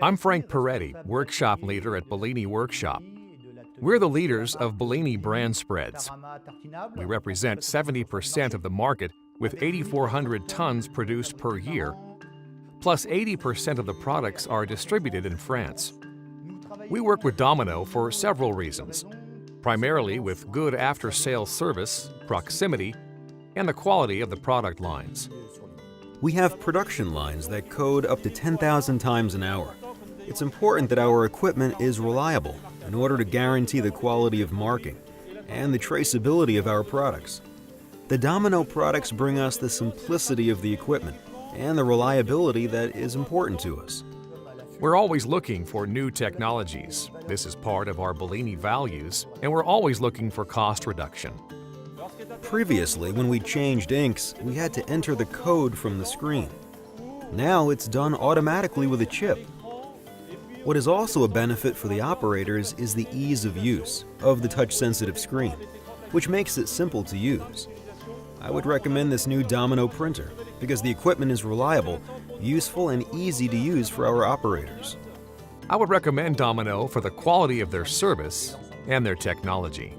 I'm Frank Peretti, workshop leader at Blini Workshop. We're the leaders of Blini brand spreads. We represent 70% of the market with 8,400 tons produced per year, plus 80% of the products are distributed in France. We work with Domino for several reasons, primarily with good after-sales service, proximity, and the quality of the product lines. We have production lines that code up to 10,000 times an hour. It's important that our equipment is reliable in order to guarantee the quality of marking and the traceability of our products. The Domino products bring us the simplicity of the equipment and the reliability that is important to us. We're always looking for new technologies. This is part of our Blini values, and we're always looking for cost reduction. Previously, when we changed inks, we had to enter the code from the screen. Now it's done automatically with a chip. What is also a benefit for the operators is the ease of use of the touch-sensitive screen, which makes it simple to use. I would recommend this new Domino printer because the equipment is reliable, useful, and easy to use for our operators. I would recommend Domino for the quality of their service and their technology.